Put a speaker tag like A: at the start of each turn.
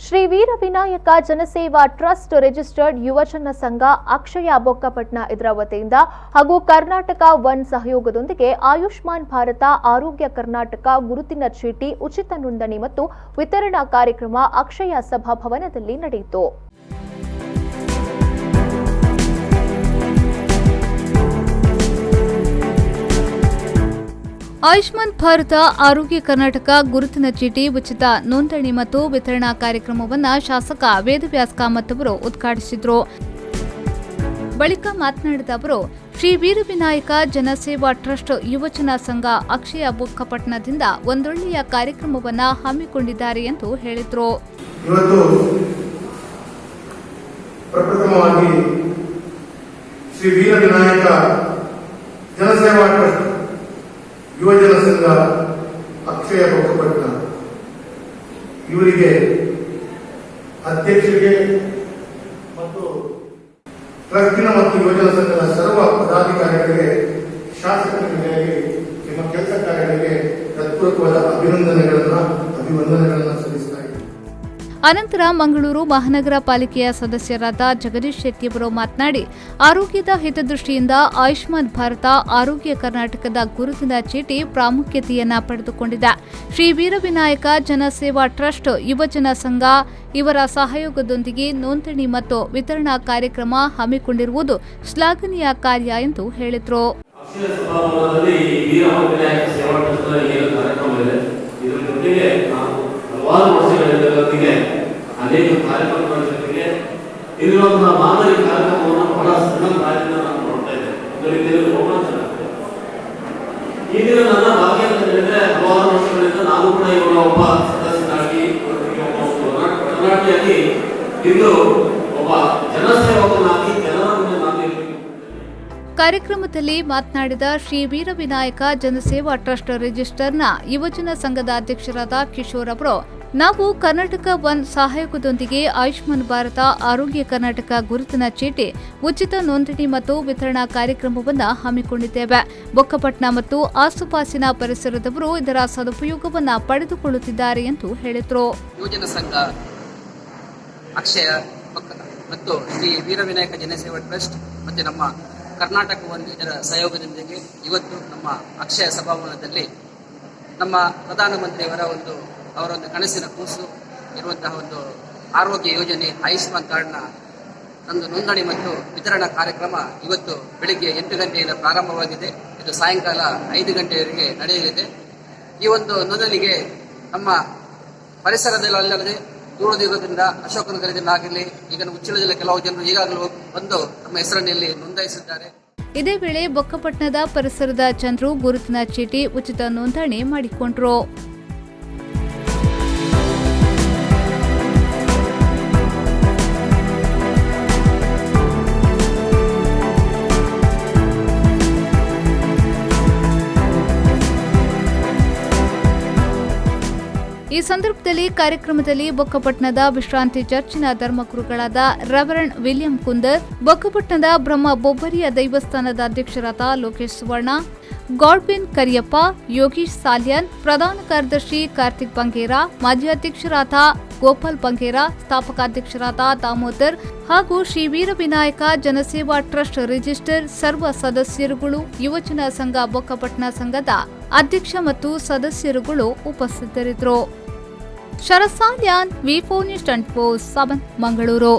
A: ಶ್ರೀ ವೀರ ವಿನಾಯಕ ಜನಸೇವಾ trust registered ಯುವಜನ ಸಂಘ ಅಕ್ಷಯ ಬೊಕ್ಕಪಟ್ನ ಇದರ ವತಿಯಿಂದ ಹಾಗೂ ಕರ್ನಾಟಕ ಒನ್ ಸಹಯೋಗದೊಂದಿಗೆ ಆಯುಷ್ಮಾನ್ ಭಾರತ ಆರೋಗ್ಯ ಕರ್ನಾಟಕ ಗುರುತಿನ ಚೀಟಿ ಉಚಿತ ನೋಂದಣಿ ಮತ್ತು ವಿತರಣಾ ಕಾರ್ಯಕ್ರಮ ಅಕ್ಷಯ ಸಭಾಭವನದಲ್ಲಿ ನಡೆಯಿತು. ಆಯುಷ್ಮಾನ್ ಭಾರತ ಆರೋಗ್ಯ ಕರ್ನಾಟಕ ಗುರುತಿನ ಚೀಟಿ ಉಚಿತ ನೋಂದಣಿ ಮತ್ತು ವಿತರಣಾ ಕಾರ್ಯಕ್ರಮವನ್ನು ಶಾಸಕ ವೇದವ್ಯಾಸ್ ಕಾಮತ್ ಅವರು ಉದ್ಘಾಟಿಸಿದರು. ಬಳಿಕ ಮಾತನಾಡಿದ ಅವರು, ಶ್ರೀ ವೀರ ವಿನಾಯಕ ಜನಸೇವಾ ಟ್ರಸ್ಟ್ ಯುವಜನ ಸಂಘ ಅಕ್ಷಯ ಬೊಕ್ಕಪಟ್ನದಿಂದ ಒಂದೊಳ್ಳೆಯ ಕಾರ್ಯಕ್ರಮವನ್ನು ಹಮ್ಮಿಕೊಂಡಿದ್ದಾರೆ ಎಂದು ಹೇಳಿದರು.
B: ಪ್ರಪ್ರಥಮವಾಗಿ ಶ್ರೀ ವೀರ ವಿನಾಯಕ ಜನಸೇವಾ ಟ್ರಸ್ಟ್ ಯುವಜನ ಸಂಘ ಅಕ್ಷಯ ಬೊಕ್ಕಪಟ್ನ ಇವರಿಗೆ ಅಧ್ಯಕ್ಷರಿಗೆ ಮತ್ತು ಟ್ರಸ್ಟಿನ ಮತ್ತು ಯುವಜನ ಸಂಘದ ಸರ್ವ ಪದಾಧಿಕಾರಿಗಳಿಗೆ, ಶಾಸಕರಿಗೆ, ನಿಮ್ಮ ಕೆಲಸ ಕಾರ್ಯಗಳಿಗೆ ಹೃತ್ಪೂರ್ವಕವಾದ ಅಭಿವಂದನೆಗಳನ್ನು ಸಲ್ಲಿಸುತ್ತಾರೆ.
A: ಅನಂತರ ಮಂಗಳೂರು ಮಹಾನಗರ ಪಾಲಿಕೆಯ ಸದಸ್ಯರಾದ ಜಗದೀಶ್ ಶೆಟ್ಟಿ ಅವರು ಮಾತನಾಡಿ, ಆರೋಗ್ಯದ ಹಿತದೃಷ್ಟಿಯಿಂದ ಆಯುಷ್ಮಾನ್ ಭಾರತ ಆರೋಗ್ಯ ಕರ್ನಾಟಕದ ಗುರುತಿನ ಚೀಟಿ ಪ್ರಾಮುಖ್ಯತೆಯನ್ನ ಪಡೆದುಕೊಂಡಿದೆ. ಶ್ರೀ ವೀರವಿನಾಯಕ ಜನಸೇವಾ ಟ್ರಸ್ಟ್ ಯುವಜನ ಸಂಘ ಇವರ ಸಹಯೋಗದೊಂದಿಗೆ ನೋಂದಣಿ ಮತ್ತು ವಿತರಣಾ ಕಾರ್ಯಕ್ರಮ ಹಮ್ಮಿಕೊಂಡಿರುವುದು ಶ್ಲಾಘನೀಯ ಕಾರ್ಯ ಎಂದು ಹೇಳಿದರು.
C: ಅನೇಕ ಕಾರ್ಯಕ್ರಮಗಳ ಜೊತೆಗೆ ಇಲ್ಲಿರುವಂತಹ ಮಾದರಿ ಕಾರ್ಯಕ್ರಮವನ್ನು ಬಹಳ ಸಣ್ಣದಾಗಿಂದ ನಾನು ನೋಡ್ತಾ ಇದ್ದೇನೆ. ಒಂದು ರೀತಿಯಲ್ಲಿ ರೋಮಾಂಚನ ಆಗ್ತದೆ. ಈ ದಿನ ನನ್ನ ಭಾಗ್ಯ ಅಂತ ಹೇಳಿದ್ರೆ, ಹಲವಾರು ವರ್ಷಗಳಿಂದ ನಾನು ಕೂಡ ಇವರ ಒಬ್ಬ ಸದಸ್ಯನಾಗಿ, ಕರ್ನಾಟಕಿಯಾಗಿ ಇಂದು ಒಬ್ಬ ಜನಸೇವಕನಾಗಿ ಜನರ ಮುಂದೆ ನಾನು ಇರಬೇಕು.
A: ಕಾರ್ಯಕ್ರಮದಲ್ಲಿ ಮಾತನಾಡಿದ ಶ್ರೀ ವೀರ ವಿನಾಯಕ ಜನಸೇವಾ ಟ್ರಸ್ಟ್ ರಿಜಿಸ್ಟರ್ನ ಯುವಜನ ಸಂಘದ ಅಧ್ಯಕ್ಷರಾದ ಕಿಶೋರ್ ಅವರು, ನಾವು ಕರ್ನಾಟಕ ಒನ್ ಸಹಯೋಗದೊಂದಿಗೆ ಆಯುಷ್ಮಾನ್ ಭಾರತ ಆರೋಗ್ಯ ಕರ್ನಾಟಕ ಗುರುತಿನ ಚೀಟಿ ಉಚಿತ ನೋಂದಣಿ ಮತ್ತು ವಿತರಣಾ ಕಾರ್ಯಕ್ರಮವನ್ನು ಹಮ್ಮಿಕೊಂಡಿದ್ದೇವೆ. ಬೊಕ್ಕಪಟ್ನ ಮತ್ತು ಆಸುಪಾಸಿನ ಪರಿಸರದವರು ಇದರ ಸದುಪಯೋಗವನ್ನು ಪಡೆದುಕೊಳ್ಳುತ್ತಿದ್ದಾರೆ ಎಂದು ಹೇಳಿದರು.
D: ಯುವಜನ ಸಂಘ ಅಕ್ಷಯ ಮತ್ತು ಶ್ರೀ ವೀರ ವಿನಾಯಕ ಜನಸೇವಾ ಟ್ರಸ್ಟ್ ಮತ್ತು ನಮ್ಮ ಕರ್ನಾಟಕ ಒನ್ ಇದರ ಸಹಯೋಗದೊಂದಿಗೆ ಇವತ್ತು ನಮ್ಮ ಅಕ್ಷಯ ಸಭಾಭವನದಲ್ಲಿ ನಮ್ಮ ಪ್ರಧಾನಮಂತ್ರಿಯವರ ಅವರೊಂದು ಕನಸಿನ ಕೂಸು ಇರುವಂತಹ ಒಂದು ಆರೋಗ್ಯ ಯೋಜನೆ ಆಯುಷ್ಮಾನ್ ಕಾರ್ಡ್ನ ಒಂದು ನೋಂದಣಿ ಮತ್ತು ವಿತರಣಾ ಕಾರ್ಯಕ್ರಮ ಇವತ್ತು ಬೆಳಿಗ್ಗೆ 8 ಗಂಟೆಯಿಂದ ಪ್ರಾರಂಭವಾಗಿದೆ. ಇದು ಸಾಯಂಕಾಲ 5 ಗಂಟೆಯವರೆಗೆ ನಡೆಯಲಿದೆ. ಈ ಒಂದು ನೋಂದಣಿಗೆ ನಮ್ಮ ಪರಿಸರದಲ್ಲದೆ ದೂರದಿರೋದ್ರಿಂದ ಅಶೋಕನಗರದಿಂದ ಆಗಲಿ, ಈಗ ಉಚ್ಚಿಲ ಜಿಲ್ಲೆ ಕೆಲವು ಜನರು ಈಗಾಗಲೂ ಬಂದು ನಮ್ಮ ಹೆಸರಿನಲ್ಲಿ ನೋಂದಾಯಿಸಿದ್ದಾರೆ.
A: ಇದೇ ವೇಳೆ ಬೊಕ್ಕಪಟ್ನದ ಪರಿಸರದ ಜನರು ಗುರುತಿನ ಚೀಟಿ ಉಚಿತ ನೋಂದಣಿ ಮಾಡಿಕೊಂಡರು. ಈ ಸಂದರ್ಭದಲ್ಲಿ ಕಾರ್ಯಕ್ರಮದಲ್ಲಿ ಬೊಕ್ಕಪಟ್ನದ ವಿಶ್ರಾಂತಿ ಚರ್ಚಿನ ಧರ್ಮಗುರುಗಳಾದ ರೆವರೆಂಡ್ ವಿಲಿಯಂ ಕುಂದರ್, ಬೊಕ್ಕಪಟ್ನದ ಬ್ರಹ್ಮ ಬೊಬ್ಬರಿಯ ದೈವಸ್ಥಾನದ ಅಧ್ಯಕ್ಷರಾದ ಲೋಕೇಶ್ ಸುವರ್ಣ, ಗಾಡ್ವಿನ್ ಕರಿಯಪ್ಪ, ಯೋಗೀಶ್ ಸಾಲ್ಯನ್, ಪ್ರಧಾನ ಕಾರ್ಯದರ್ಶಿ ಕಾರ್ತಿಕ್ ಬಂಗೇರ, ಮಾಜಿ ಅಧ್ಯಕ್ಷರಾದ ಗೋಪಾಲ್ ಬಂಗೇರ, ಸ್ಥಾಪಕಾಧ್ಯಕ್ಷರಾದ ದಾಮೋದರ್ ಹಾಗೂ ಶ್ರೀ ವೀರ ವಿನಾಯಕ ಜನಸೇವಾ ಟ್ರಸ್ಟ್ ರಿಜಿಸ್ಟರ್ ಸರ್ವ ಸದಸ್ಯರುಗಳು, ಯುವಜನ ಸಂಘ ಬೊಕ್ಕಪಟ್ನ ಸಂಘದ ಅಧ್ಯಕ್ಷ ಮತ್ತು ಸದಸ್ಯರುಗಳು ಉಪಸ್ಥಿತರಿದ್ದರು. ಶರತ್ ಸಾಲ್ಯಾನ್, ವಿ4 ನ್ಯೂಸ್ 24/7 ಮಂಗಳೂರು.